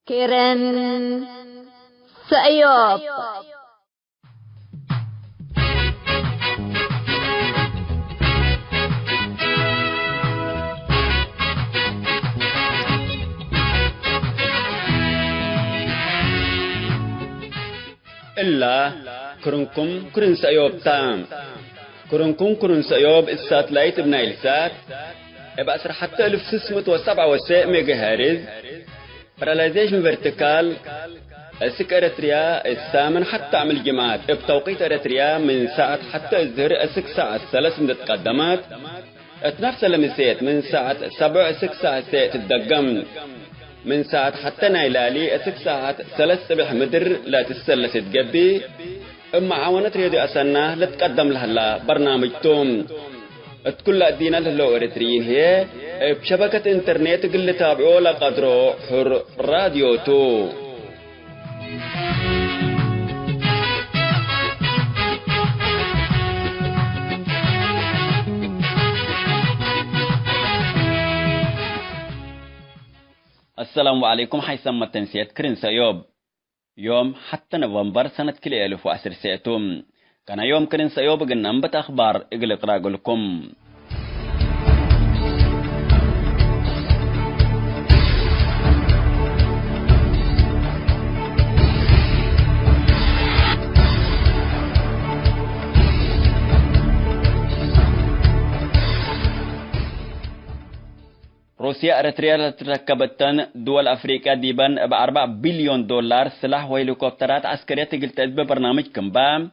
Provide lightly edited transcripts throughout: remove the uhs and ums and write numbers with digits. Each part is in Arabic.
كيرن سأيوب إلا كرنكم كرن سأيوب تام كرنكم كرن سأيوب الساتلايت بنايل سات ابقى حتى 1607 ميجا هرتز براليزيشن فيرتيكال اسك اريتريا الثامن حتى عمل جماعات بتوقيت اريتريا من ساعة حتى الظهر اسك ساعة 3 من تقدمات اتنفس لمسيت من ساعة 7 اسك ساعة تدقم من ساعة حتى نايلالي اسك ساعة 3 مدر لا تسلس تقبي اما عاونت رياضي اسنا لتقدم لها برنامج توم كل الدين اللي اريتريين هي بشبكة انترنت اللي تابعوا لقدروا حر راديو تو السلام عليكم حيثم التنسيات كرن سيوب يوم حتى نوفمبر سنة كل 1010 سيئتم كان يوم كرن سيوب قنام بتأخبار اقلق راقلكم روسيا اريتريا تركبتن دول افريقيا ديبن ب4 بليون دولار سلاح وهليكوبترات عسكريه تقلتد ببرنامج كمبام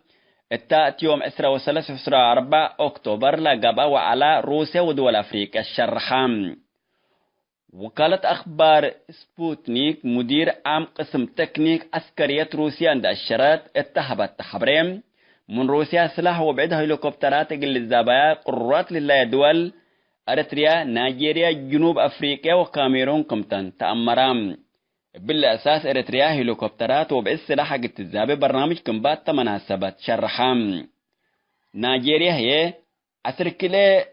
التات يوم 4 اكتوبر لقبا وعلى روسيا ودول افريقيا الشرحام وكالة اخبار سبوتنيك مدير عام قسم تكنيك عسكريه روسيا عند الشرات اتهبت تحبريم من روسيا سلاح وبعد هليكوبترات تقل الزبايا قررت لله دول أريتريا نيجيريا جنوب أفريقيا وكاميرون كمتن تأمرام بالأساس أريتريا هليكوبترات وبالسلاح قد تزابي برنامج كمبات تمناسبت شرحام نيجيريا هي أسركلي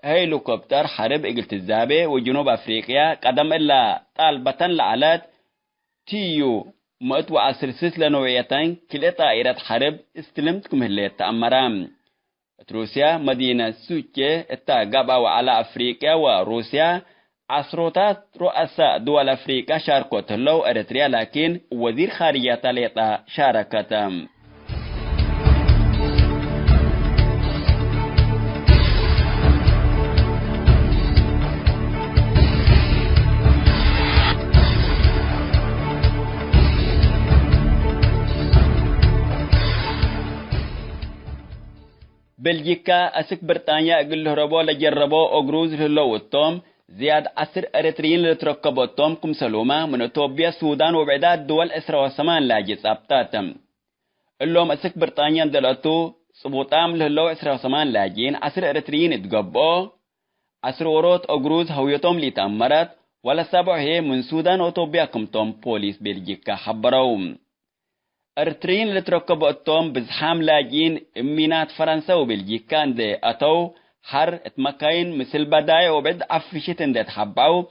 هليكوبتر حرب قد تزابي وجنوب أفريقيا قدم إلا طالبة لعلات تيو مأتوى أسرسس لنوعيتين كل طائرات حرب استلمتكم هلي تأمرام روسيا مدينة سوتشي اتقابا وعلى أفريقيا وروسيا عصروتات رؤساء دول أفريقيا شاركوا تلو أريتريا لكن وزير خارجية تاليطا شاركتهم بلجيكا أسك بريطانيا أقول له ربو لجربو أغروز للو التوم زياد 10 أريتريين لتركبوا التوم كم سلومة من أوتوبيا السودان وبعداد دول إسرا وسمان لاجس أبتاتم اللوم أسك بريطانيا دلتو صبوطام للو إسرا وسمان لاجين 10 أريتريين اتقبوا 10 وروت أغروز هويتهم لتأمرت ولا سبع هي من سودان أوتوبيا كم توم بوليس بلجيكا حبروم أريتريين اللي تركبوا التوم بزحام لاجين امينات فرنسا وبلجيكا دي اتو حر اتمكاين مثل بداية وبعد عفشتن دي تحبعو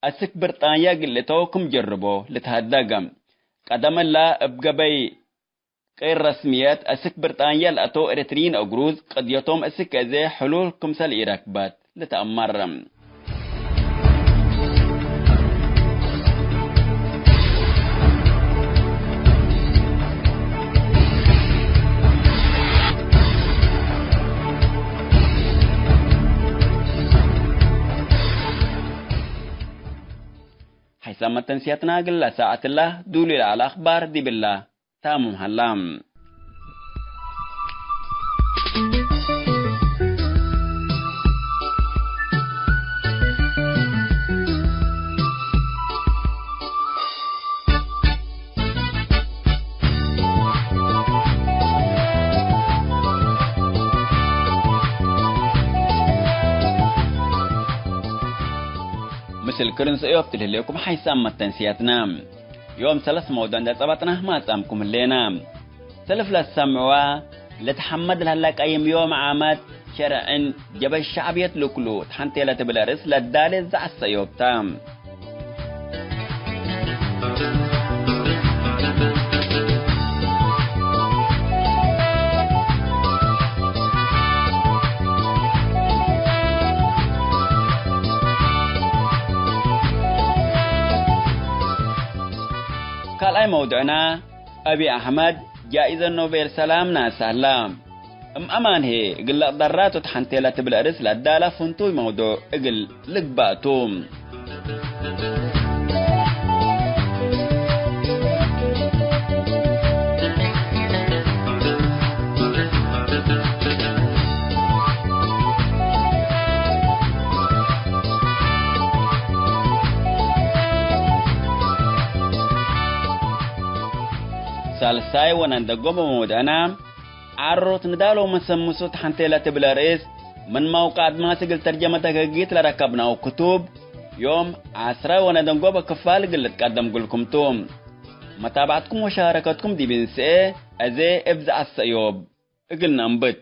اسك بريطانيا قلتوكم جربو لتهدقم قدم الله ابقبي غير رسميات اسك بريطانيا لاتو أريتريين اقروز قد يتوم اسك ازي حلول كمسال ايراكبات لتأمرم حيثما تنسيتنا قل ساعة الله دولي على الأخبار دي بالله تامم هلام مثل كرنس ايوب تلهليكم حيثما تنسيتنا يوم 3 موضوع عند صباتنا ما تسامكم اللينا سلف للسمعوا لتحمد لهلاك أيام يوم عامات شرعن جب الشعب يتلكلو تحنتي لتبلارس للدالز عالسيوب تام كالأي موضوعنا أبي أحمد جائزة نوبل سلامنا سلام أمان هي قل ضرات وتحنتيلة بالأرس لأدالة فنتوي موضوع قل لقباتهم سالساي ونندقوم بمودعنا عروت ندالو مسمسوت حنتيلة بالرئيس من موقع ما سجل ترجمة تقيت لركبنا وكتب يوم 10 ونندقوم كفال قلت قدم قلكم توم متابعتكم وشاركتكم دي بنسي أزي إبزع السيوب قلنا انبت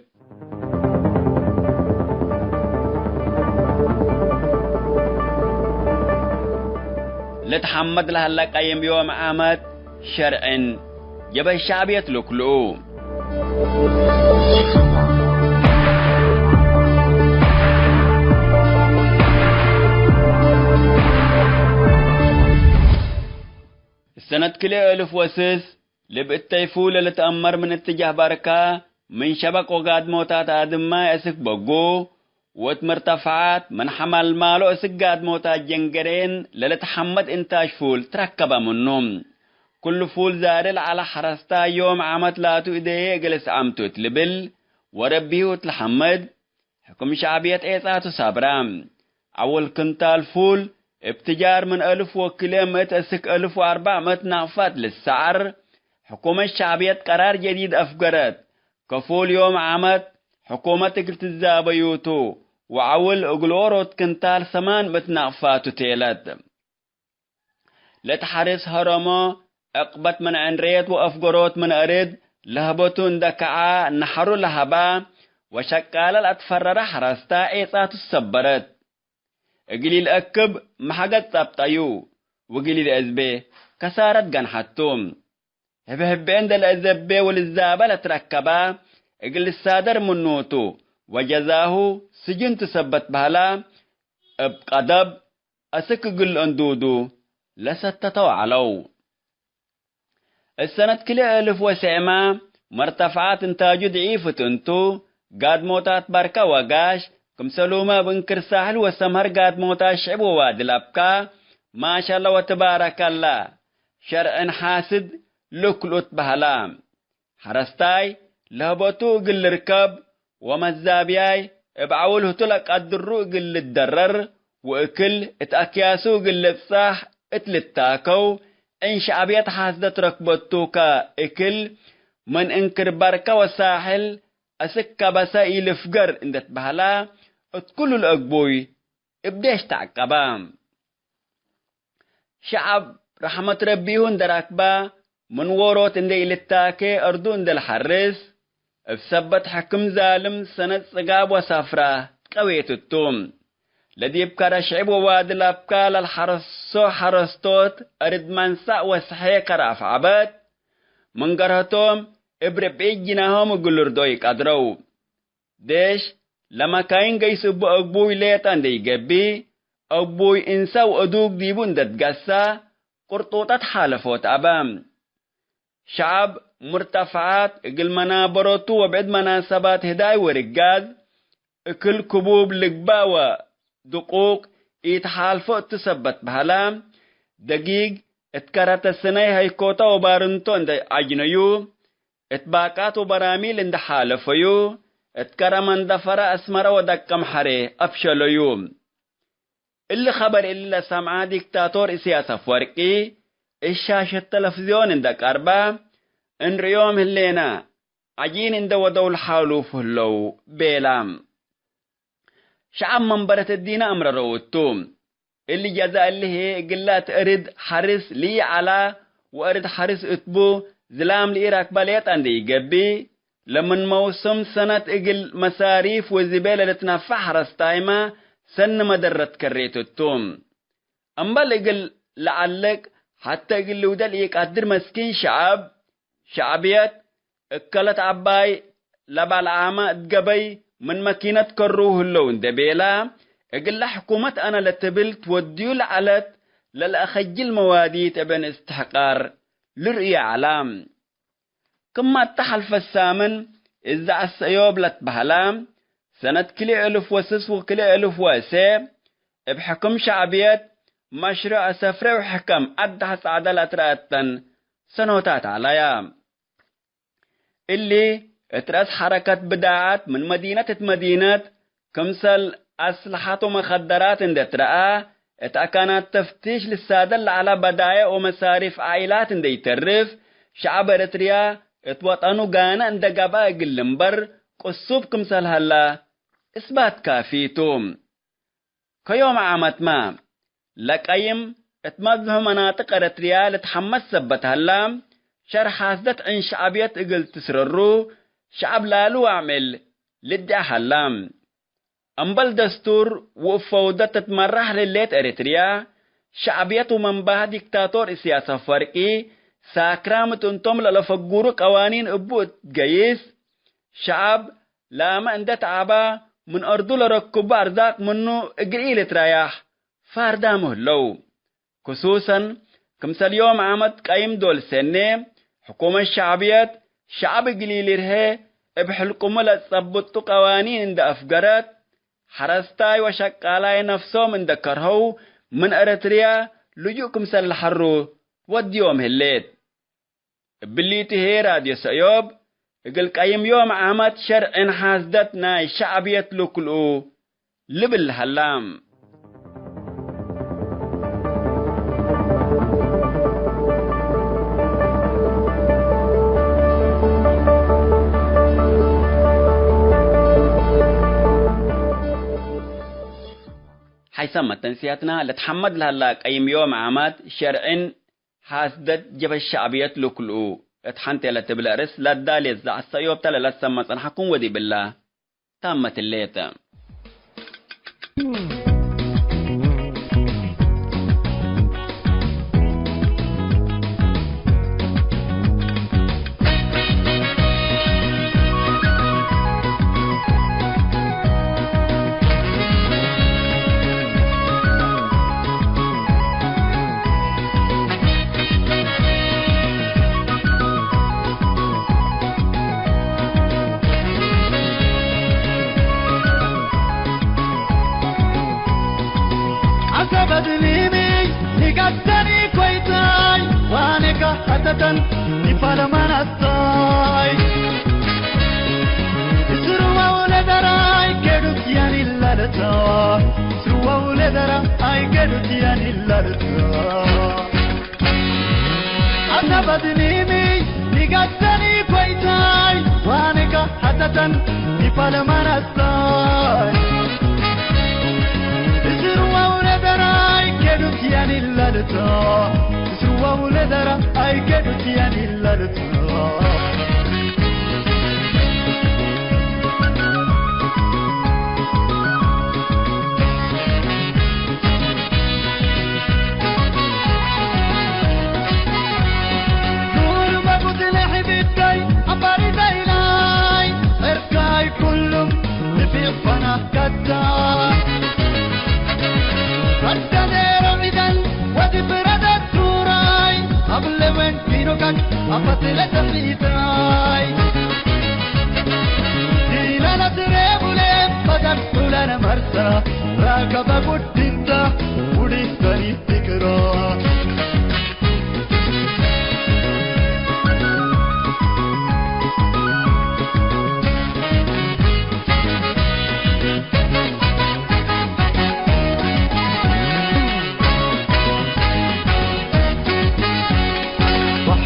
لتحمد لها لك أيام يوم عامت شرعن يبا الشعب يتلقلو السنة كلي 1000 وسس لبقت تيفولة لتأمر من اتجاه بركة من شبك وقاد موتات آدم يسك بقو واتمرتفعات من حمل مالو اسك قاد موتات جنجرين للتحمد انتاج فول تركبا منهم كل فول زارل على حرستا يوم عمت لاتو إيديه جلس عمتو تلبل وربيه تلحمد حكم شعبية إيساتو سابرام أول كنتال فول ابتجار من 1000 وكلمة أسك 1400 نعفات للسعر حكومة الشعبية قرار جديد أفقرت كفول يوم عمت حكومة التزابيوتو وعول أقلوروت كنتال 800 نعفاتو تيلت لتحرس هرمو أقبت من عنريت وأفقروت من أرد لهبتون دكعا نحرو لهبا وشكال الأتفرر حرستا إيسات السبرت قليل أكب محقت تبطيو وقليل أزبي كسارت جنحتهم هبهبين دل أزبي والزابة لتركبا قل السادر منوتو وجزاه سجن تثبت بهلا بقدب أسك قل أندودو لستتو علو السنة كلها 1000 وسعما مرتفعات انتاجو ضعيفة انتو قاد موتات بركة وقاش كم سلوما بنكر ساحل وسمهر قاد موتات شعب وواد الأبكا ما شاء الله وتبارك الله شرع حاسد لكلت بهلام حرستاي لهبتو قل ركب ومزابياي ابعوله تلك الدرو قل الدرر وإكل اتأكياسو قل الصاح اتلتاكو إن شعبيت حاسدت ركبتوكا إكل من انكر بركة وساحل أسكا بسائي لفقر اندت بهلا اتكل الأقبوي ابديش تعقبام شعب رحمة ربيهن دراكبا من وروت اندي التاكي أردو اند الحرس افسبت حكم ظالم سنة صقاب وسافرة قويت التوم لدي بكار شعب وواد الأبكا للحرسو حرستوت أرد منسع وسحيك راف عباد من قرهتهم إبرب إيجناهم وقلور دويك أدرو ديش لما كاين قيس أبوي ليتان دي قبي أبوي إنسا وأدوك ديبون داد قسا قرطوطات حالفوت أبام شعب مرتفعات اقل منابروتو وبعد مناسبات هداي ورقاز اكل كبوب لقباوة دقوق يتحالفو تثبت بهلام دقيق اتكرت السنة هيكوتا وبارنتو اند عجنيو اتباقات وبراميل اند حالفيو اتكرم اندفر اسمر ودكم حري افشليو اللي خبر اللي سمعا ديكتاتور سياسة فرقي الشاشة التلفزيون اندك أربا ان ريوم هلينا عجين اند ودول حالوف هلو بيلام شعب منبرة الدين أمر روتوم اللي جزاء اللي هي قلات أرد حرس لي على وأرد حرس اتبو زلام لإيراك باليت عندي قبي لمن موسم سنة اقل مصاريف وزبالة لتنفع حرس تايمة سن مدرت كريت التوم أما اقل لعلك حتى اقل ودل يقدر مسكين شعبيات اكلت عباي لبع العامة اتقبي من ماكينة كروه اللون دبيلا اقل حكومة انا لتبلت وديو لعلت للأخج الموادي تبن استحقار لرئي علام كما تحلف السامن إذا السيوب لتبهلام سنة كلي ألف وسس وكلي ألف واسي بحكم شعبيات مشروع سفر وحكم أدحس عدالة رأتن سنوتات عليا اللي اترأس حركة بداعات من مدينة كمثل أسلحة ومخدرات اندت رأى اتأكانت تفتيش للسادة على بداية ومصاريف عائلات اندي يترف شعب إريتريا اتوطنوا غانا اند قبا قلنبر قصوب كمثل هلا إثبات كافيتوم كيوم عامت ما لقيم اتمضه مناطق إريتريا لتحمس سبت هلا شرح حاسدت عن شعبية اقل تسررو شعب لالو عمل لدع هلام أمبل دستور وفوضة تتمرح لليت إريتريا شعبية ومنبه ديكتاتور سياسة فرقي ساكرامة انتم للفقورو قوانين ابوت جيس شعب لاما اندت عبا من أرضو لركب أرزاق منو اقرئي لترياح فاردامه اللو خصوصا كمثل يوم عامد قايم دول سنة حكومة الشعبيات شعب قليل رهي بحلقم لتصبتو قوانين اند أفقرات حرستاي وشقالاي نفسهم اند كرهو من إريتريا لجوء كمثل الحرو وديوم هليت بليتي هي راديو سيوب اقل قايم يوم عامد شرع حازدت ناي شعبية لكلو لبل هلام حيثما تنسياتنا لتحمد لهلا قايم يوم عامد شرع حازدت جب الشعبية لكلو اتحنت لتبلارس لدالي الزع السيوب تلا لسما صنحكم ودي بالله تامت الليتا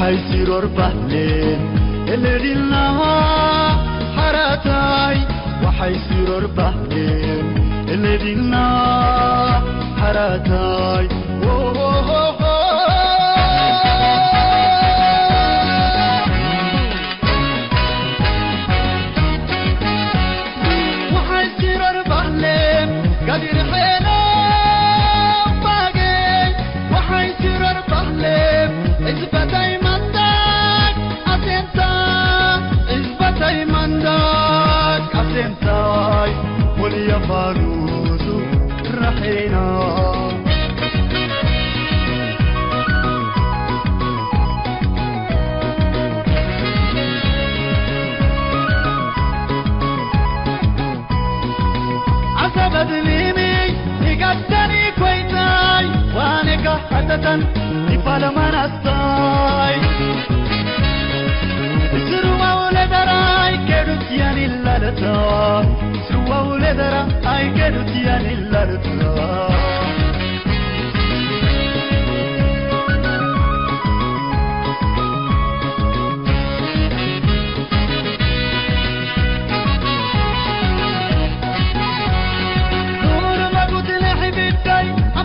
حيصير بهلين اللي دلناها حراتاي وحيصير بهلين اللي دلناها حراتاي وحيصير بهلين قدر حينا باقي وحيصير بهلين اثبتاي أسنتاي وليا فانوس رحينا كان يفعل من أستاي سروا ولدراي كدوت يعني اللالتا سروا ولدراي كدوت يعني اللالتا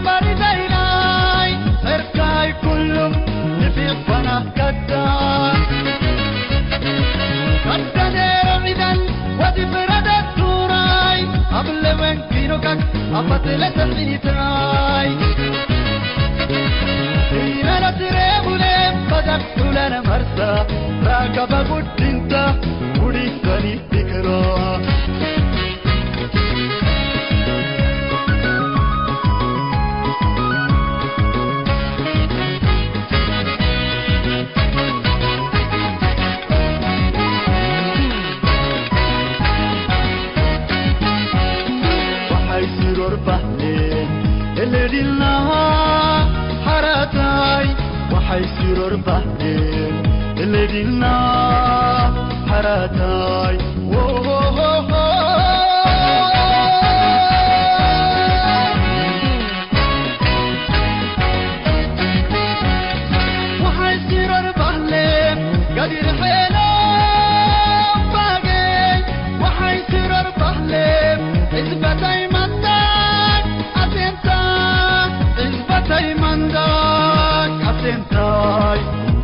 أمباري دايناي إركاي كلهم نفيق بنا كتا كتا دير عيدان ودي فرادة توراي قبل من كينوكك أبطل سحيتاي إينا نتريبولي بدك لنا مرسى راكب قدنتا وديتني فكرا الليلنا حراتاي وحيصير ربحين الليلنا حراتاي وحيصير ربحين قدير حيلا باقي وحيصير ربحين اثبتاي أتنتاي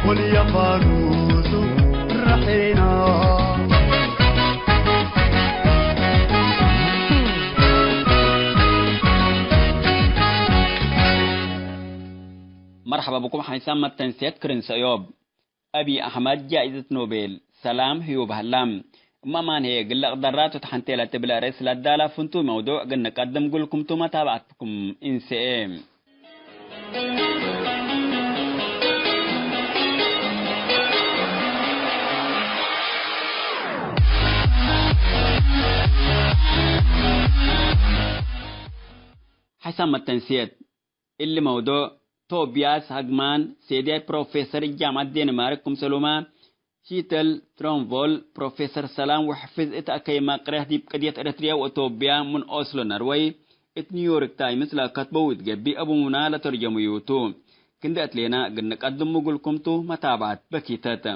وليا فانوس رحينا مرحبا بكم حيسام التنسيات كرنس أيوب أبي أحمد جائزة نوبل سلام هيو بهلام ما هي قل قدرات وتحنتيلا تبلا رئيس للدالة فنتو موضوع قلنا قدم قلكم توما تابعتكم إنسئيم حسام التنسيات اللي موضوع توبياس هجمان سيدي بروفيسور الجامعة الدنمارك سلوما شيتل ترونفول بروفيسور سلام وحفظ اتأكيما قريه دي بقدية اريتريا وتوبيا من أوسلو نروي نيويورك تايمز لا كتبوا وتجبي أبو منا لترجموا يوتو كندت لنا قلنا قدم مقولكم تو متابعت بكيتاتا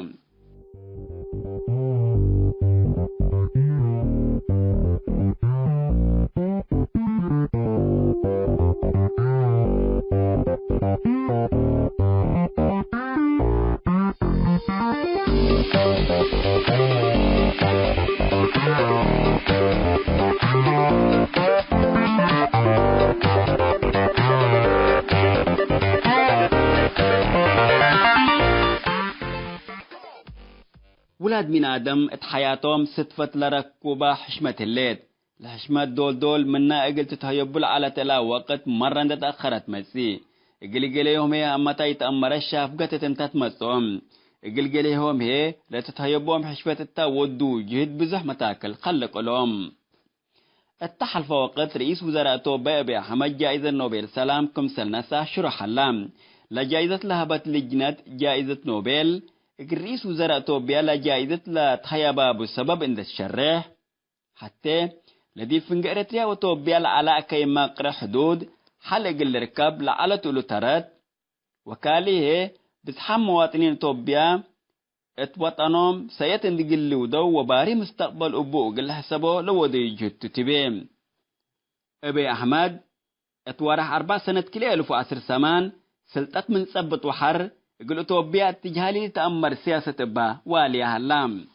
ولاد من آدم اتحياتهم ستفت لركوبة حشمة الليل الحشمات دول منا اقل تتهيبل على تلا وقت مرة تتأخرت مسي اقل يوم هي اما تأمر الشافقة تنتت مسهم اقل يوم هي لا تتهيبهم حشمة التاودو جهد بزح متاكل خلق لهم اتحل فوقت رئيس وزراء توبة أبي أحمد جائزة نوبل سلام كمسل نسا شرح اللام لجائزة لهبت لجنة جائزة نوبل رئيس وزراء توبيا لجائزة لتحيابا بسبب عند الشرح حتى الذي في إريتريا وتوبيا على كيما قرى حدود حلق الركاب لعلى تلوترات وكاليه بسحم مواطنين توبيا اتوطنهم سيتندقل ودو وباري مستقبل أبوه قل حسبه لو دي جهد تبين أبي أحمد اتوارح 4 سنة كلي 1010 سمان سلطت من ثبت وحر يقول توبيا تجهالي تأمر سياسة أبا والي هلام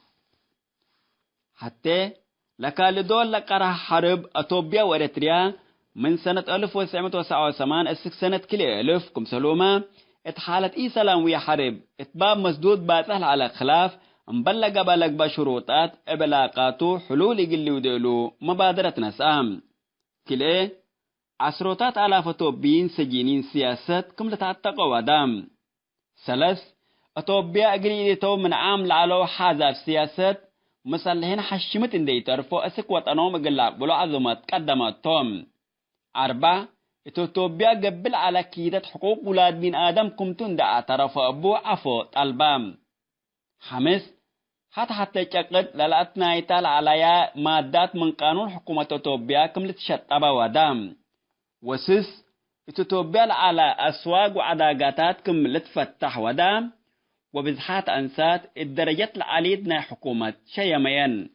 حتى لكال دول لقرح حرب أتوبيا وإريتريا من سنة 1979 السك سنة كلي 1000 كمسلوما اتحالت اي سلام ويا حرب اتباب مسدود باتهل على خلاف مبلغ بلغ بشروطات ابلاقاتو حلول يقلي ودلو مبادرة نسام كلي عشروطات آلاف توبين سجينين سياسات كم لتعتقوا ودام ثلاث أتوبيا أقريدي تو من عام لعلو حاذا في سياسات مسلحين حشمت اندي ترفو أسك وطنوم قلع بلو عظمت قدمت توم 4 إثيوبيا قبل على كيدة حقوق ولاد بين آدم كمتون دا اعترف أبو عفو طالبام. خامس حتى يتقد للأتنا يتال عليا مادات من قانون حكومة إثيوبيا كم لتشطب ودام. وسس إثيوبيا على أسواق وعداقاتات كم لتفتح ودام وبزحات أنسات الدرجات العليدنا حكومة شيمين.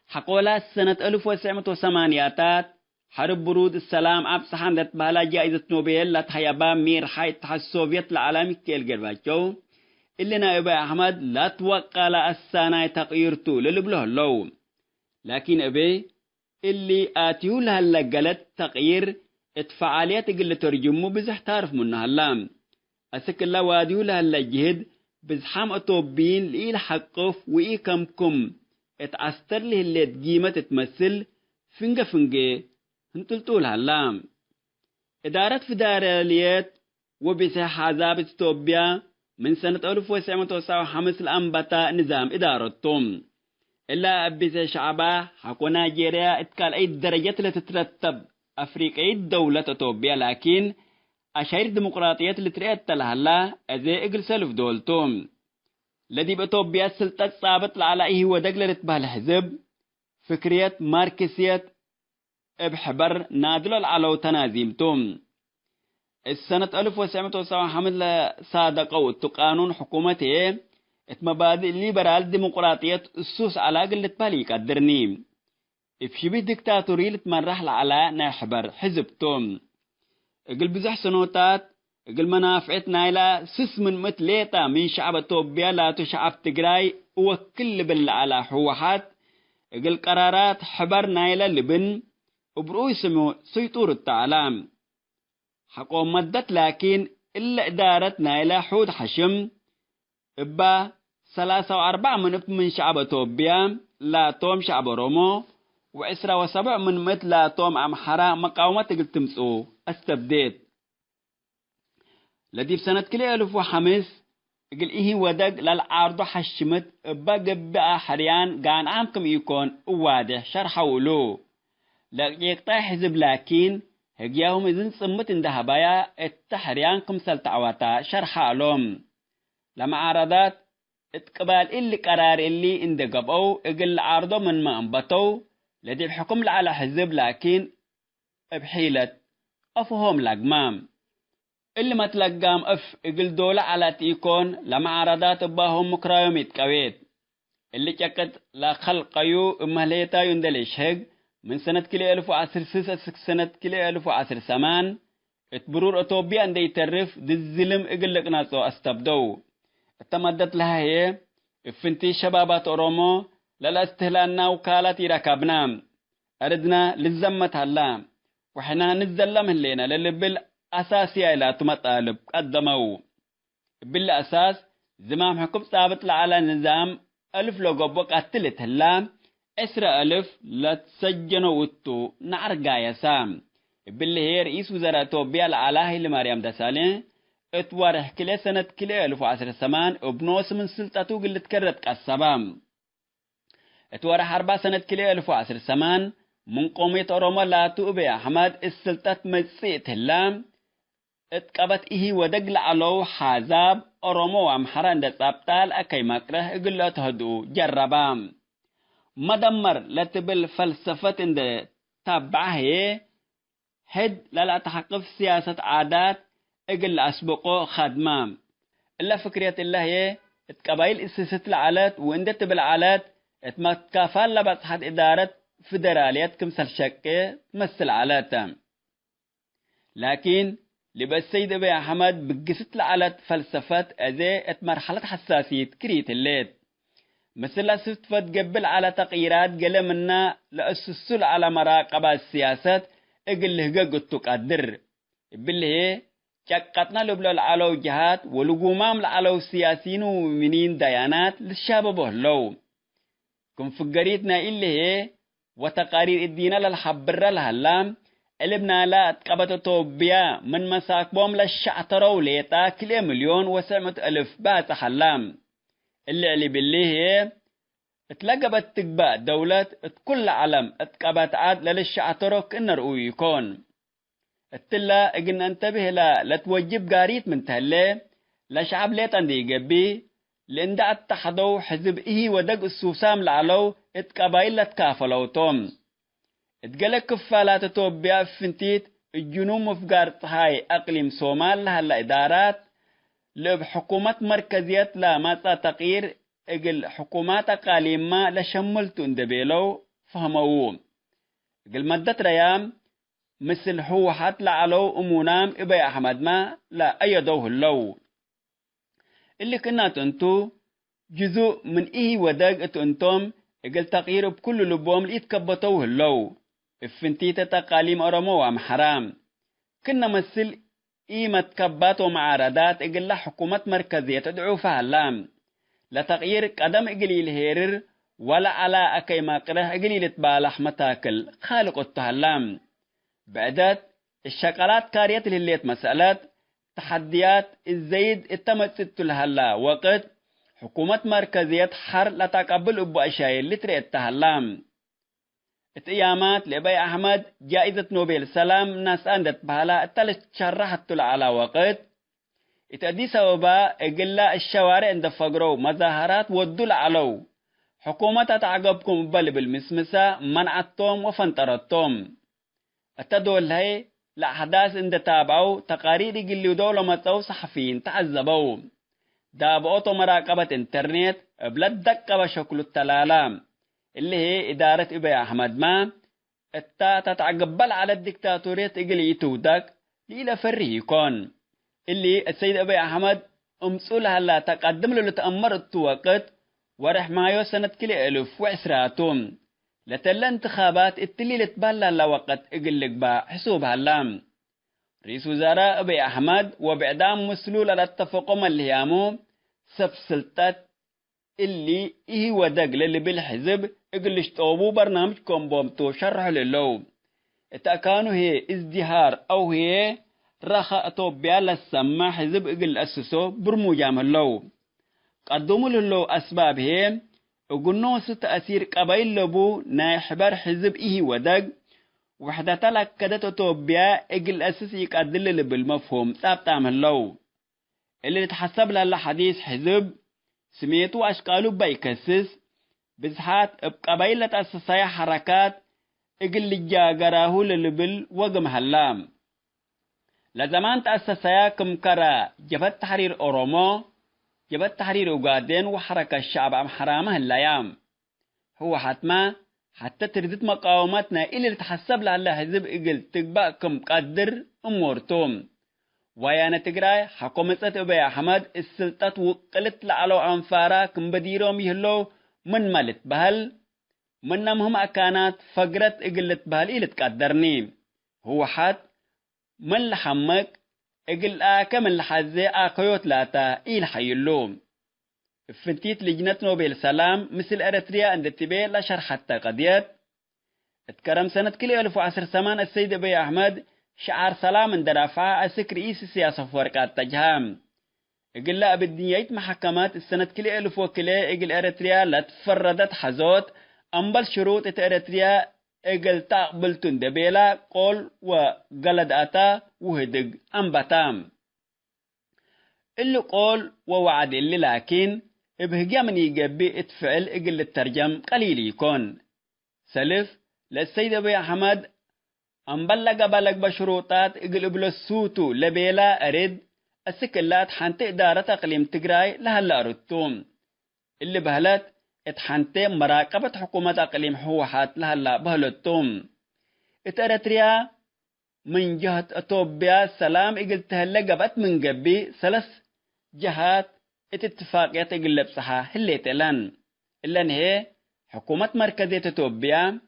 حقولا سنة 1908 حرب برود السلام أبسحان لتبهلا جائزة نوبل لتحيبا مير حي اتحاد السوفيت العالمي كيل جرباتشو اللي نائب أحمد لا توقع لأسانا تغييرتو للبله اللو. لكن أبي اللي آتيو لها اللقلت تغيير اتفعاليات قل ترجمو بزح تعرف منها اللام. أسك الله واديو لها اللجهد بزحام أطوبين لإيه الحقف وإيه كمكم اتعستر له اللي تقيمة تتمثل فنجة هنتلتو لها اللام. إدارة فدراليات وبسح عذاب إثيوبيا من سنة 1995 الأنبتا نظام إدارتهم. إلا أبسح شعبا حقو نيجيريا اتكال أي درجات اللي تترتب أفريقيا دولة إثيوبيا لكن أشعر الديمقراطيات اللي تريد لها الله أزي إقل سلف دولتهم. الذي بإثيوبيا السلطة صابت على هو دقلة به الحزب فكرية ماركسية بحبر نادل على تنازيمتهم. السنة 1995 صادقوا قانون حكومته مبادئ الليبرال ديمقراطية السوس على قلة بالي قدرني بشبه ديكتاتوري لتمرح على نحبر حزبتهم. اقل بزح سنوتات اقل منافعت نايلا سس من متليتا من شعب إثيوبيا لا شعب تجراي وكل بل على حوحات اقل قرارات حبر نايلا لبن وبرؤي سمو سيطور التعلام حقو مدت لكن إلا إدارة نايلا حود حشم إبا 3 و4 من شعب إثيوبيا لا توم شعب رومو و7 من مثل توم أمحرا مقاومة تمسو استبديت. لدي بسنة كل 1005 قل إيه ودق للعارض حشمت بقى حريان قان عامكم يكون واضح شرحوا له لقيقطع حزب لكن هجياهم إذن صمت اندهبايا التحريانكم سلطعواتا شرحا لهم لما عارضات اتقبال اللي قرار اللي اندقبوا اقل عارضو من ما انبطوا لدي بحكم على حزب لكن بحيلة أفهم لقمام اللي ما تلقام اقل دولة على تيكون لما عارضات باهم مكرايوم يتقويت اللي جاكت لا خلقيو امهليتا يندلش هج من سنة كلي 1016 سنة كلي 1018 اتبرور إثيوبيا اندي يترف دي الظلم اقل لقناصو استبدو اتمدت لها هي افنتي شبابات أورومو للا استهلالنا وكالات يركبنا أردنا للزمت هلا وحنا نزلم هلينا للي بالأساسي لا تمطالب قدموا بالأساس زمام حكم ثابت على نظام 1000 لوغوبو قتلت هلا 10,000 لا تسجنوا وتو نعرقا يسام باللي هي رئيس وزراء إثيوبيا العلاهي لمريم دسالين اتوارح كلي سنة كلي 1018 وبنوس من سلطته قلت كرت قصبام اتوارح 4 سنة كلي 1018 من قومية أوروما لا تؤبي أحمد السلطة مسيت هلام اتقبت إيه ودقل علو حازاب أوروما وامحران دا سابتال أكي مكره قلت هدو جربام مدمر لتبل فلسفة اند تابعه هد لا تحقق سياسة عادات اقل أسبقه خدمام إلا فكرية الله هي اتقبايل السياسة العالات واندت بالعالات اتمكافال لبس حد إدارة فدراليات كمسل شكة تمثل عالاتهم لكن لبس سيد أبي أحمد بقصت العالات فلسفة أزي اتمرحلة حساسية كريت الليت مثل ستفت قبل على تغييرات قل منا لأسسل على مراقبة السياسات اقل لهجا قدتو قدر بالله شقتنا لبلو العلو جهات ولقومام العلو سياسيين ومنين ديانات للشابه لو كن فقريتنا اللي هي وتقارير الدين للحبر الهلام الابنا لا اتقبت توبيا من مساكبهم للشعترو ليتا كل 1,700,000 بات حلام اللي بالله هي اتلقبت تقبأ دولة كل علم اتقبت عاد للشعترو كن رؤو يكون التلا اجن انتبه لا توجب قاريت من تهلي لا شعب ليت عندي جبي لان دا اتحدو حزب ايه ودق السوسام لعلو اتقبايل لتكافلو توم اتقلق كفالات توبيا فنتيت الجنوم مفقارت هاي اقليم صومال هلا ادارات لب حكومة مركزيات لا ما تغيير اقل حكومات اقاليم ما لشملتو اندبيلو فهموهم اقل مدت ريام مثل هو حت لعلو امونام ابي احمد ما لا ايدوه اللو اللي كنا تنتو جزء من ايه وداق انتم اقل تغيير بكل لبوم ليتكبتوه اللو افنتيتا تقاليم ارمو وام حرام كنا مثل ايه متكبات ومعارضات اقل حكومة مركزية تدعو فهلام لتغيير قدم اقليل هيرر ولا على اكي ماقره اقليل تبالح متاكل خالق التهلام بعدت الشقلات كاريات اللي مسألة تحديات الزيد التمست لهلا وقت حكومة مركزية حر لتقبل ابو اشياء اللي تريد التهلام اتقيامات لأبي أحمد جائزة نوبل سلام ناس أندت بهلا التلش شرحت على وقت اتأدي سببا اقلا الشوارع عند فقرو مظاهرات ودول علو حكومة تعقبكم بل بالمسمسة منعتهم وفنطرتهم التدول هاي لأحداث عند تابعو تقارير قليو دولة متو صحفيين تعذبوا دابعوتو مراقبة انترنت بلد دقة بشكل التلالام اللي هي إدارة إبي أحمد ما تتعقبل على الدكتاتورية إقلي تودك لإلى فره يكون اللي السيد إبي أحمد أمسؤولها لا تقدم له لتأمر التوقت ورح مايو سنة كلي ألف وعسراتهم لتلا انتخابات التلي لتبالا لوقت إقلق با حسوبها اللام رئيس وزراء إبي أحمد وبعدام مسلول للتفقم اللي هيامو سلطات اللي إيه ودق للي بالحزب إقلش طوبو برنامج كومبومتو شرح للو اتأكانو هي ازدهار أو هي رخاء طوبيا للسما حزب إقل أسسو برموجام اللو قدموا للو أسباب هي وقلنو ستأثير قبائل لبو نايحبار حزب إيه ودق وحدة تلك كدتو طوبيا إقل أسس يقدل اللي بالمفهوم تابتام اللو اللي تحسب لها حديث حزب سميتو أشكالو بايكسس بزحات بقبيلة أساسية حركات إقل جاقراه للبل وقم هلام لزمان تأسسية كمكرا جبت تحرير أورومو جبت تحرير أوغادين وحركة الشعب أم حرامه اللايام هو حتى تردت مقاومتنا اللي تحسب لها حزب إقل تقبأ كم قدر أمورتهم ويانا تقراي حكومة أبي أحمد السلطات وقلت لعلو أنفارا كم بديروم يهلو من مالت بهل من نمهم أكانات فقرت إقلت بهل إلي تقدرني هو حد من لحمك إقل آكا من لحزي آكيوت لاتا إيل حيلوم فنتيت لجنة نوبل سلام مثل أريتريا عند تبي لا شرحت قضيت اتكرم سنة كل 1010 سمان السيد أبي أحمد شعار سلام اندرافع أسك رئيس السياسة فورقات تجهام إقل لا بالدنيايت محكمات السنة كل 1000 وكلي إقل أريتريا لا تفردت حزوت أمبل شروط أريتريا إقل تقبل تندبيلا قول وقلد أتا وهدق أمبتام اللي قول ووعد اللي لكن إبهجا من يقبي اتفعل إقل الترجم قليل يكون سلف للسيد أبي أحمد أمبلغ بلغ بشروطات إقلب للسوتو لبيلا أريد السكلات حانت إدارة أقليم تقراي لهلا أردتوم اللي بهلت اتحانت مراقبة حكومة أقليم حوحات لهلا بهلتوم اتأرتريا من جهة أتوبيا سلام إقل تهلا قبت من قبي 3 جهات اتفاقيات إقلب صحا هليتلان إلا هي حكومة مركزية أتوبيا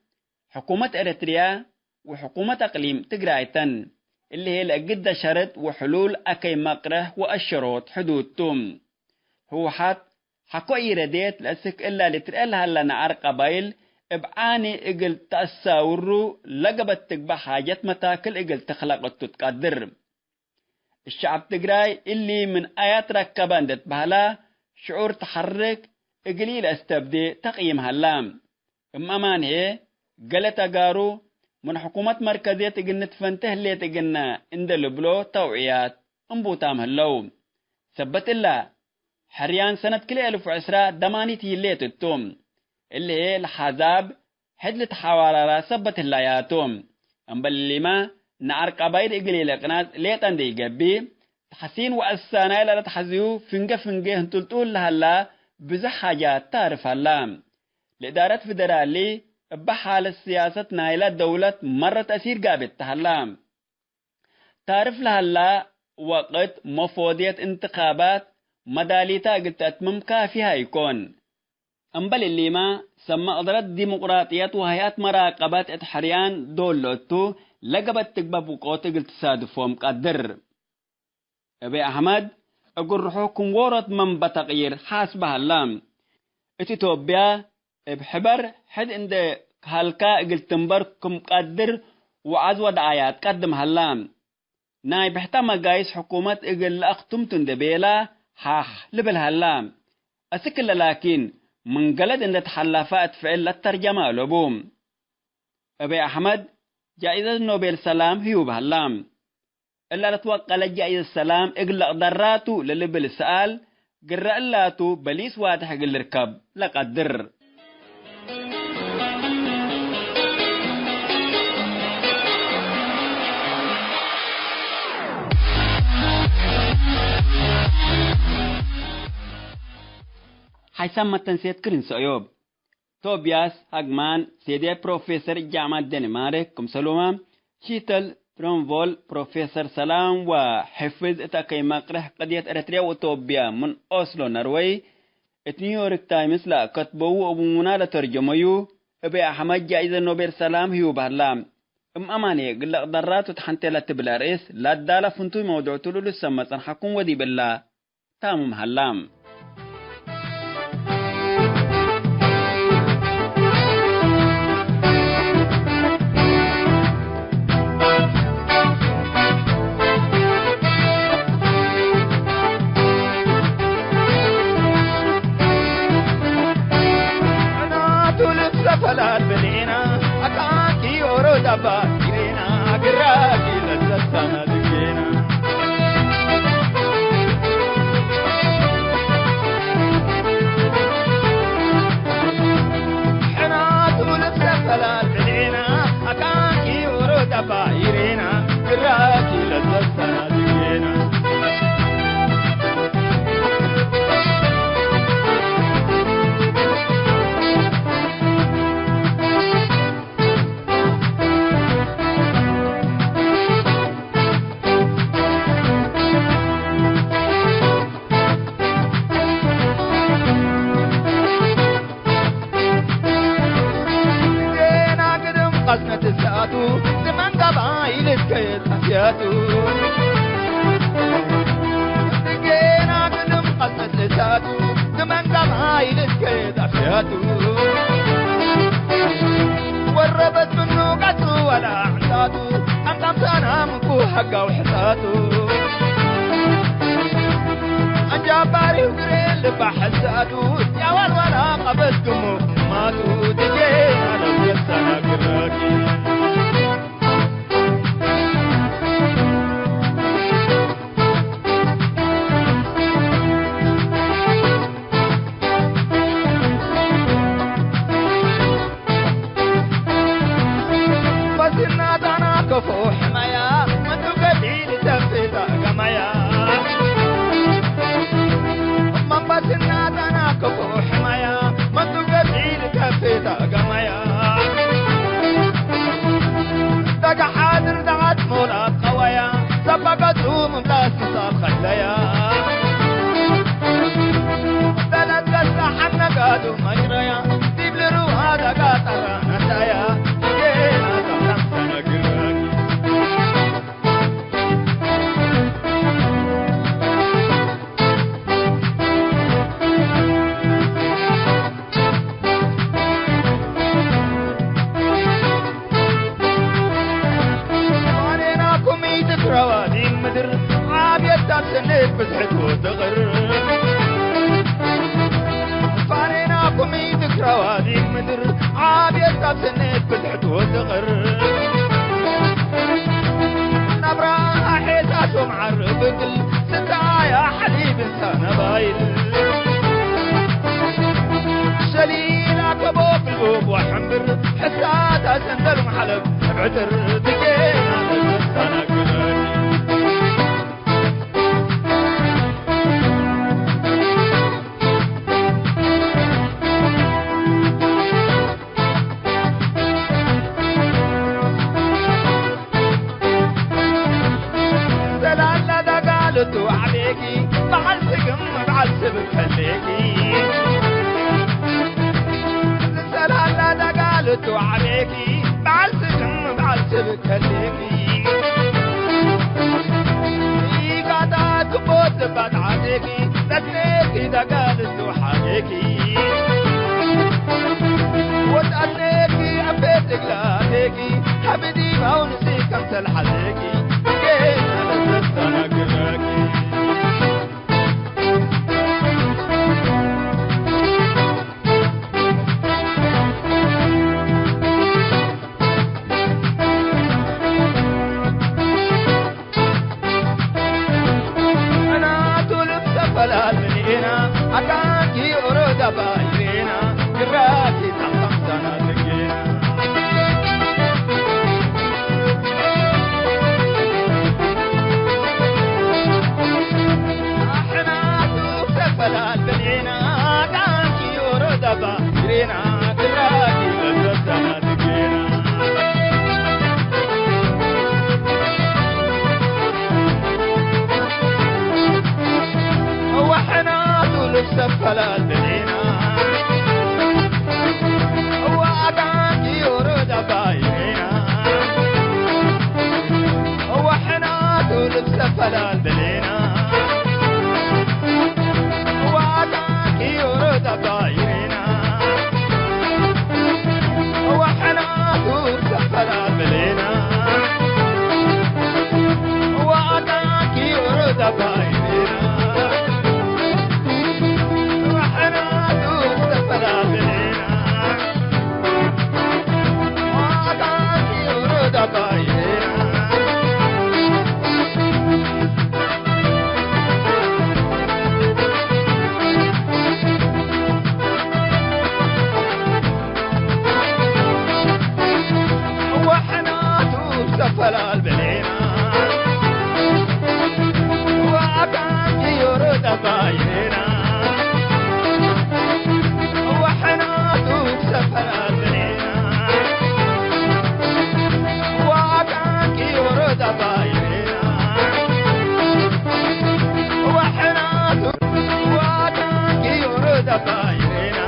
حكومة أريتريا وحكومة أقليم تقرايتن اللي هي لقد شرط وحلول أكي مقره وأشروط حدودتم هو حكو إيرديت لأسك إلا لترقلها لنا عرق قبايل ابعاني إقل تأساورو لقبت تقبع حاجات متاكل إقل تخلق تتقدر الشعب تقراي اللي من آيات ركباندت بهلا شعور تحرك إقليل استبدي تقييم هلام أمان هي قلت أقارو من حكومة مركزية تجنت فنته اللي تجنا عند البلو توعيات انبوتام هلو ثبت الله حريان سنة كل 1010 دمانيتي اللي تتوم اللي هي الحزاب حدلة حوالة ثبت اللياتوم أمبل اللي ما نعر قبايل إقلي لقنات ليت عندي جبي تحسين وأسانا إلا تحزيو فنجة هنتلتول لهلا بزح حاجات تعرف هلا الإدارة فدرالي بحال السياسة نايلة دولة مرة تأثير قابل تهلا تعرف لهلا وقت مفوضية انتخابات مداليتا قلت أتمم كافيها يكون أمبل اللي ما سمى أضرت ديمقراطيات وهيئات مراقبات اتحريان دولتو لقبت تقبب وقوت قلت صادفهم قدر أبي أحمد أقول روحكم ورد من بتغيير حاسبها اللام اتوبيا بحبر حد عند هالكا قلت تنبركم قدر وعزود آيات قدم هاللام ناي بحتما قايس حكومة اقل اختم تندبيلا حاح لبل هاللام اسكل لكن من قلد ان تحلفات فعل الترجمة لبوم أبي أحمد جائزة نوبل سلام هيو بهاللام إلا نتوقع لجائزة السلام اقل اقدراتو للبل السؤال قرأ اللاتو بليس واتح اقل ركب لقدر حيسمى التنسيت كرين سعيوب توبياس هاجمان سيدي بروفيسور جامعة دنمارك كم سلوما شيتل ترونفول بروفيسور سلام وحفظ اتاكي مقرح قضية اريتريا وتوبيا من أوسلو نروي نيويورك تايمز لا كتبوا أبونا لترجميو أبي أحمد جائزة نوبل سلام هيو بهلام أماني قل أقدرات وتحنتي لتبلا رئيس لا دالة فنتوي موضوع تلو للسمة حكم ودي بالله تامم هلام فلات بنينا أكاكي ورود أباكينا قراكي للسنة دكينا حنات ولبس فلات بنينا أكاكي ورود أباكينا قراكي للسنة دكينا زمان قبائل الكيد أحياتو دقينا قدم قصة لساتو زمان قبائل الكيد أحياتو وربت منه قتلو ولا عنداتو أنقم سانا منكو حقا وحساتو أنجاباري وقرين لبحساتو يا والولا قبضكمو ماتو دقينا لو يسانا قراكي كفو حمايا منو قبيل تفيتا قمايا من بسنا دانا كفو حمايا منو قبيل تفيتا قمايا عتر تجينا تستنى قلاني زلالة دا قالتو عليكي بعل سقم بعل سبب خليكي زلالة دا قالتو عليكي بعل سقم بعل سبب خليكي قاعدة تبوت بعد عليكي تتنيكي دا قالتو عليكي وتأنيكي عبيتك لاتيكي حبيبي ما ونسيك انت الحديكي جينا لستنا قراكي انا تولف سفلات من هنا اكاكي ارود بايرينا قراكي تحطم سنة تقينا فلا البنينا كانكي ورد بايرينا قراكي لستنا تقينا وحنا تولف سفلا البنينا وكانكي ورد بايرينا وحنا تولف سفلا البنينا يورد بايرنا وحنا دور سفر بلينا وعداك يورد بايرنا وحنا دور سفر بلينا وعداك يورد بايرنا فلا البلينا وعكاك يورد بايرنا وحنا تكسفل البلينا وعكاك يورد بايرنا وحنا وعكاك يورد بايرنا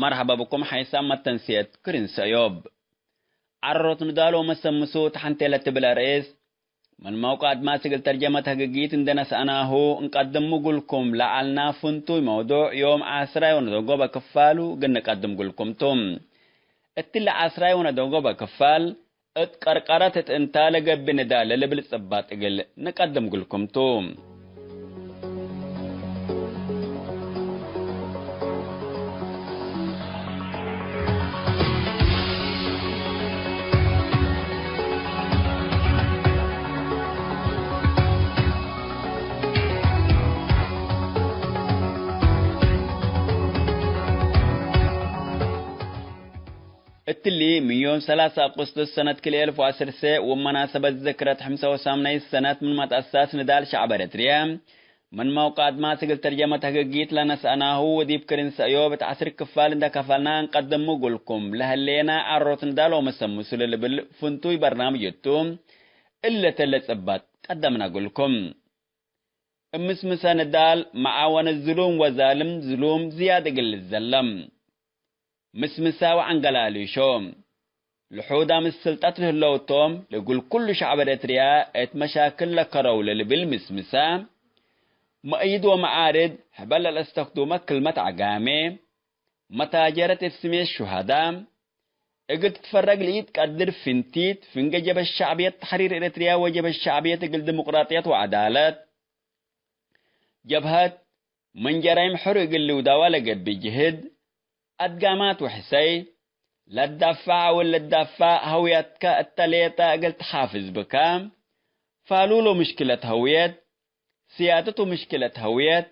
مرحبا بكم حيسام التنسيت كرين سيوب عررت ندالو مسمسو تحنتي لتبلا رئيس من موقع ما سجل ترجمة حقيقية عندنا سأناهو نقدم قولكم لعلنا فنتو موضوع يوم عسراي وندوغو بكفالو قلنا نقدم قولكم توم اتلا عسراي وندوغو بكفال اتقرقرت انتالق بندال لبلسبات اقل نقدم قولكم توم التلي ميوم 3 أغسطس سنة كل 1010 ومناسبة ذكرى 85 سنة من ما تأسس نضال شعب إريتريا من موقع ما سجل ترجمة حقيقية لنا سأناه وديب كرين سأيوب تعسر كفال دا كفالنا نقدم قولكم لهاللينا عروت نضال ومسمو سلل فنتوي برنامج يتوم إلا تلت أبات قدمنا قولكم مسمسا ندال معاون الظلوم وظالم ظلوم زيادة قل الزلم مسمسا وعنقلالي شوم لحودا مسلطات اللوتوم لقول كل شعب إريتريا ات مشاكل لكرول اللي بالمسمسا مؤيد ومعارض حبل الاستخدام كلمة عقامي متاجرة اسمي الشهداء قلت تفرق لقيت قدر فنتيت فنجا جب الشعبية تحرير إريتريا وجب الشعبية قل ديمقراطية وعدالة جبهات من جرائم حرق اللي وداوالة قد بجهد أدقامات وحسي لا تدفع ولا تدفع هويتك التليتا قلت حافظ بكام فالولو مشكلة هويت سيادته مشكلة هويت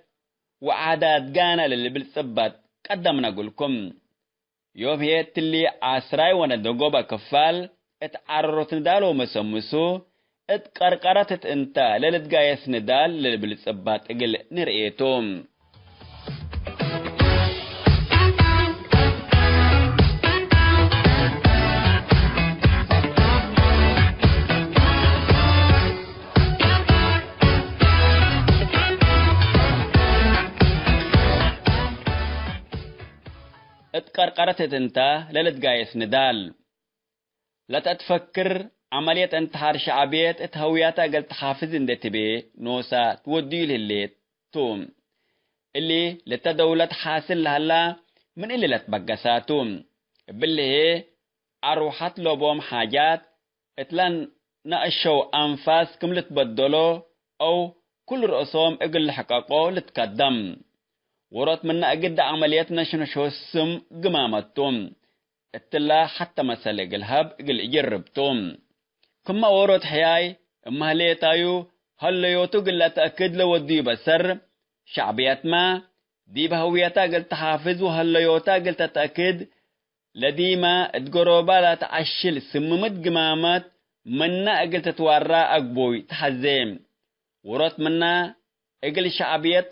وعادات قانا للي بالثبات قدمنا قولكم يوم هي اللي عسراي وانا دقوبة كفال اتعررت ندالو مسمسو اتقرقرتت انتا للتقايس ندال للي بالثبات اقل نرئيتهم اتقرقرتت انت للتقايس ندال لا تتفكر عملية انتحار شعبية اتهوياتا قلت حافظ اندت بي نوسا توديو لليت توم اللي لتدولة حاصل لهلا من اللي لتبقساتهم باللي هي اروحات لبوم حاجات اتلان نقشو انفاس كم لتبدلو او كل رؤسهم اقل حقاقو لتقدم ورات منا أجد عملياتنا شنو السم قمامتهم اتلا حتى مسألة الهب قل يجربتهم كما ورات حياي اما هليتايو هليوتو قل تأكد لودي بسر شعبيات ما دي بهويتا قل تحافظ وهليوتا قل تتأكد لديما تقربا لا تعشل سممت قمامات منا قل تتوارى أقبوي تحزيم ورات منا قل شعبيات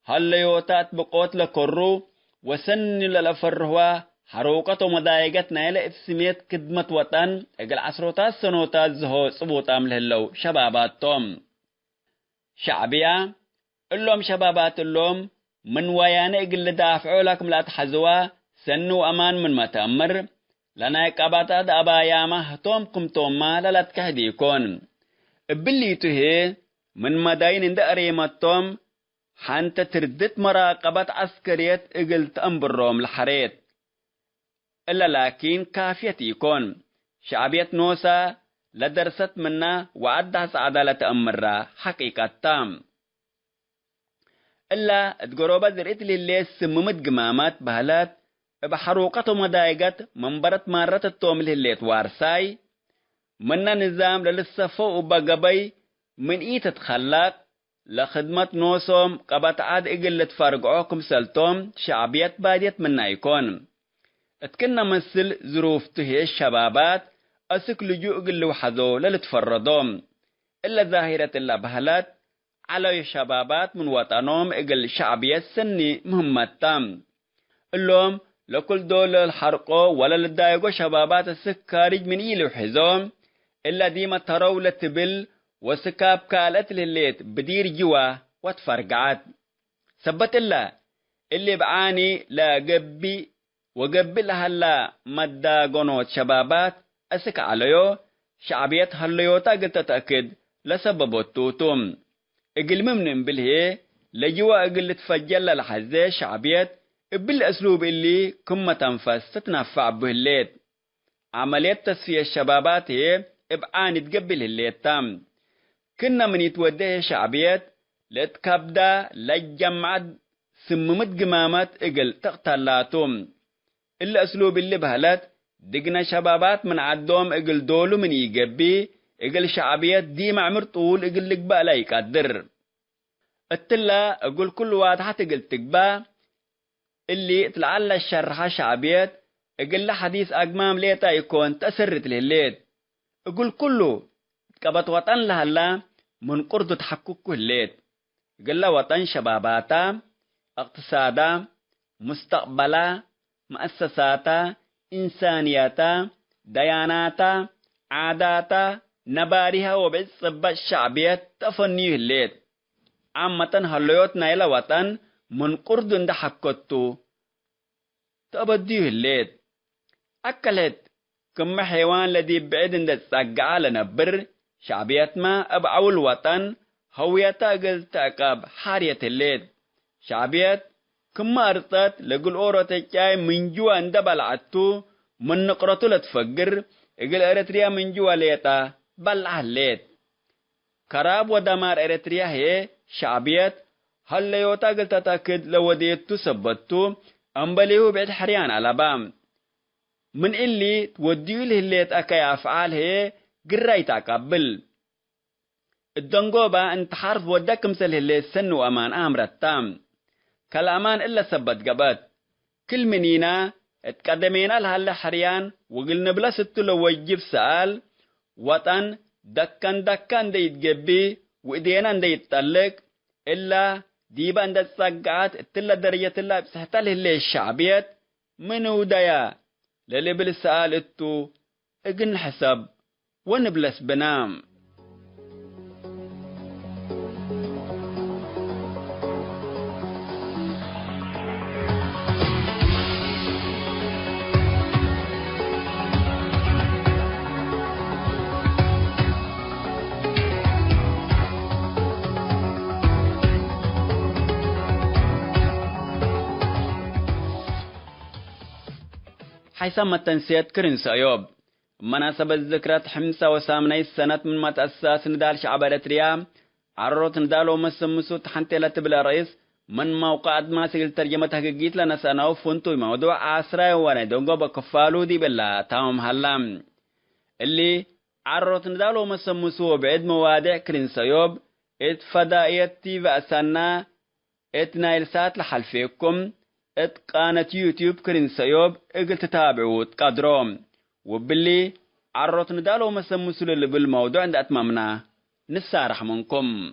هليوتات بقوت لكرو وسن للفرهوا حروقة ومضايقت نايلة افسميت كدمة وطن اقل عصروتات سنوتات زهو صبوطام لهلو شباباتهم شعبية اللوم شبابات اللوم من ويانا اقل دافعوا لكم لا تحزوا سنو امان من ما تأمر لنا يقاباتات اباياما هتوم قمتوم ما للا تكهديكون بليتو هي من مداين اند اريماتهم حانت تردت مراقبة عسكرية اقل تأمبروم لحريت إلا لكن كافية يكون شعبية نوسا لدرست منا وعدها عدالة أمرها حقيقة تام إلا تقروبة ذريت للي سممت قمامات بهلات بحروقة ومدايقات منبرت مارة التوم للي توارساي منا نظام للصفو وبقبي من إيه تتخلق لخدمة نوسهم قبط عاد إقل تفرقعوكم سلتهم شعبية بادية منا يكون اتكنا مثل ظروف تهي الشبابات أسك لجوء قل وحذو للتفردهم إلا ظاهرة اللبهلات على الشبابات من وطنهم إقل شعبية سني مهمتام اللهم لكل دول الحرقو ولا للدايقو شبابات السكارج من إيلو حزوم إلا ديما تروا لتبل وسكاب كالت لليت بدير جوا وتفرقعات سبت الله اللي بعاني لا قبي وقبل هلا مدى قنوت شبابات أسك عليو شعبية هليوتا قلت تأكد لسبب التوتم اقل ممنن بالهي لجوا اقل تفجل لحزة شعبية بالأسلوب اللي كم تنفس تتنفع به الليت عملية تصفية الشبابات هي ابعاني تقبل الليت تام كنا من يتوده شعبية لتكبدا لجمعد سممت قمامات اقل تقتلاتهم إلا أسلوب اللي بهلت دقنا شبابات من عدوم اقل دولو من يقبي اقل شعبيات دي معمر طول اقل لقبا لا يقدر التلا اقول كل واضحة اقل تقبا اللي تلعل الشرحة شعبيات اقل حديث اقمام ليتا يكون تأسرت لليت اقول كله كبت وطن لهلا من قرد تحقق الليت اقل وطن شباباتا اقتصادا مستقبلا مؤسساتا إنسانياتا دياناتا عاداتا نباريها وبالصبة الشعبية تفنيه الليت عامة هلويوت نايلا وطن من قردن ده حقوتو تبديه الليت أكلت كم حيوان الذي بعدن ده ساقع لنبر شعبية ما أبعو الوطن هويتا قلت أقاب حارية الليت شعبية كما أرطت لقل أورو تجاي من جوا اندبال عطو من نقرته لتفجر إقل إريتريا من جوا ليتا بلع ليت كراب ودمار إريتريا هي شعبيت هل ليوتا قلت تأكد لو ديتو سبتو أمبليو بعد حريان على بام من اللي توديو له اللي تأكي أفعال هي قرأي تقبل الدنقوبة انت حرف ودك مثل اللي السن وأمان آمر التام كالأمان إلا سبت قبت كل منينا اتقدمينا لها حريان وقلنا بلا ستو لو وجب سأل وطن دكان دي يتقبي وإدينا دي يتطلق إلا ديبا عند الساقعات اتلا درجة الله بسحتاله اللي الشعبيات منو دايا للي بالسؤال اتو اقن حسب ونبلس بنام حيثما تنسيت كرنس أيوب مناسبة ذكرى 85 سنة من ما تأسس ندال شعب إريتريا عرّت ندالو مسمسو تحنتي لتبلا رئيس من موقع ما سجل ترجمة حقيقية لنا سنة فنتو موضوع عصري وانا دونغو بكفالو دي بلا تاهم هلام اللي عرّت ندالو مسمسو بعد موادع كرنس أيوب اتفدائية تيف أسانا اتنايل سات لحلفيكم قناة يوتيوب كرنس أيوب اقل تتابعوا تقدروم وباللي عرّت ندالو مسمسو اللي بالموضوع عند أتمامنا نسارح منكم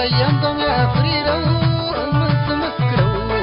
صيام دم يا فريرو من سمسكرو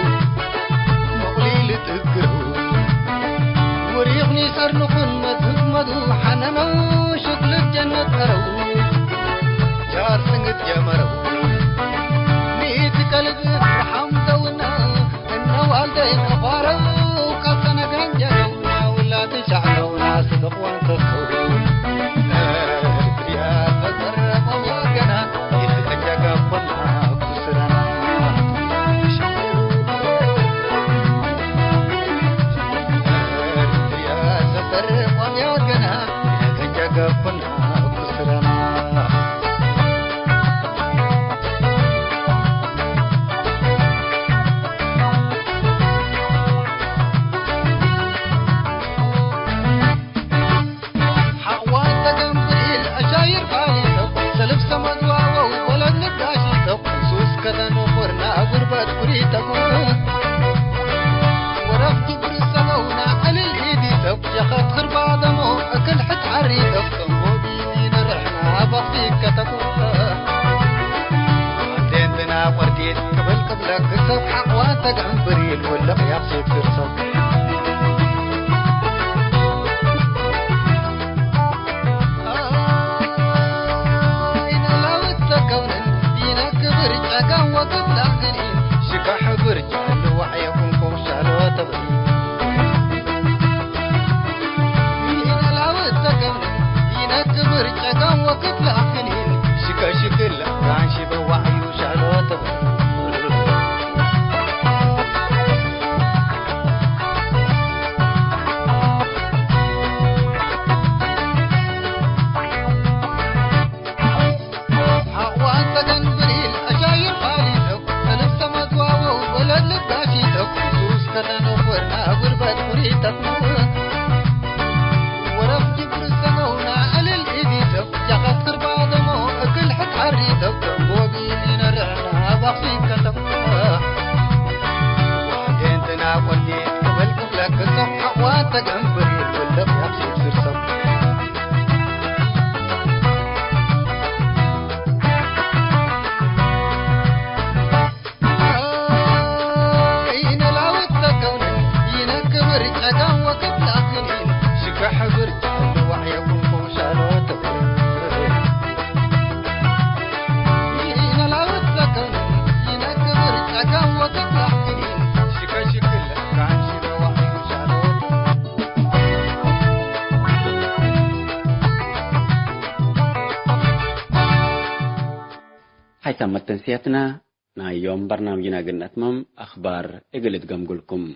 حيث تنسيتنا يوم برنامجنا قلنا أتمم أخبار إقلت قمقلكم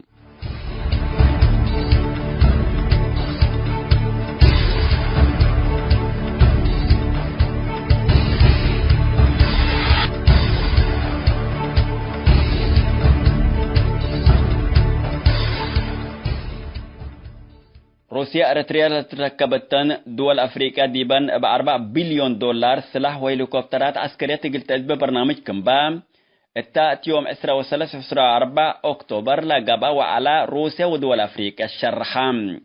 روسيا أريتريا تركبتن دول أفريقيا ديبن ب4 بليون دولار سلاح وهليكوبترات عسكرية قلت برنامج كمبام التأتي يوم 4 أكتوبر لقبا وعلى روسيا ودول أفريقيا الشرحام.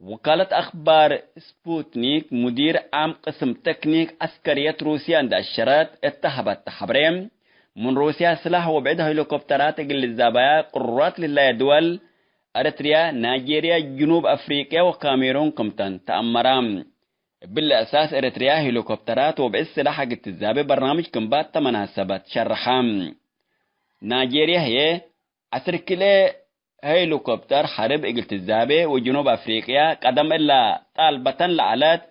وكالة أخبار سبوتنيك مدير عام قسم تكنيك عسكرية روسيا عند الشرط اتهبت تحبريم من روسيا سلاح وبعدها هليكوبترات قل الزبايا قررات لله دول أريتريا نيجيريا جنوب أفريقيا وكاميرون كمتن تأمرام. بالأساس أريتريا هليكوبترات وبعث سلاح قلت الزابي برنامج كمبات تمناسبت شرحام. نيجيريا هي 10 كيلو هليكوبتر حرب قلت الزابي وجنوب أفريقيا قدم إلا طالبة لعلات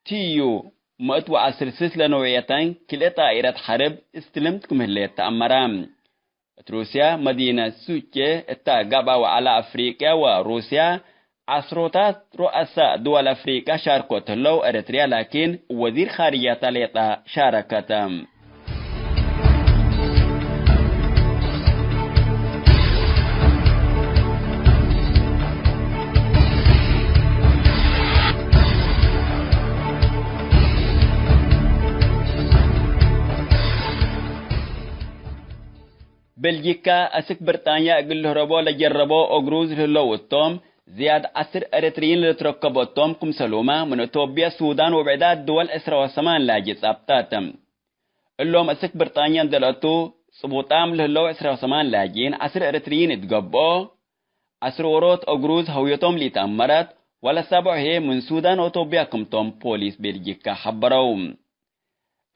تيو مأتوى 10 سلسلة نوعيتين كل طائرة حرب استلمتكم هلية تأمرام. روسيا مدينة سوتشي اتقابا وعلى أفريقيا وروسيا عصروتات رؤساء دول أفريقيا شاركت لو أريتريا لكن وزير خارجية تاليطا شاركت. بلجيكا أسك بريطانيا قل هربو لجربو أغروز هلو التوم زياد 10 أريتريين لتركبوا التوم كم سلومة من إثيوبيا السودان وبعداد دول إسرا وسمان لاجس أبتاتم. اللوم أسك بريطانيا دلتو صبوتام لهلو إسرا وسمان لاجين 10 أريتريين اتقبوا 10 وروت أغروز هويتهم لتأمرت ولا 7 هي من سودان وإثيوبيا كم توم بوليس بلجيكا حبروم.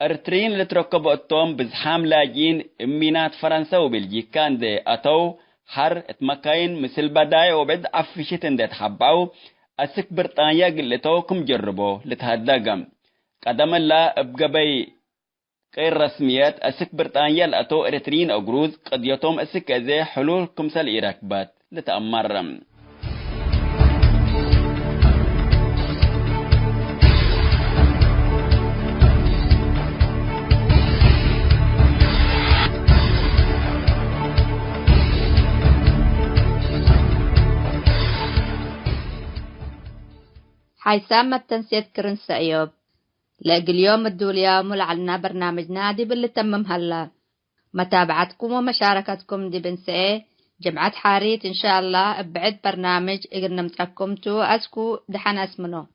أريتريين لتركبوا التوم بزحام لاجين امينات فرنسا وبلجيكا دي أتو حر اتمكاين مثل بداية وبعد عفشت اندت حباو أسك برطانيا قلتوكم جربو لتهدقم قدم الله ابقبي غير رسميات أسك برطانيا لأتو إريترين أو جروز قد يتوم أسك أزي حلول كمسال إيراكبات لتأمرم حيسام التنسيت كرن سأيوب لاقي اليوم الدوليا ملعلنا برنامج نادي باللي تمم هلا متابعتكم ومشاركتكم دي بنسئ جمعة حاريت إن شاء الله بعد برنامج إقرنا متركمتو أسكو دحن اسمنو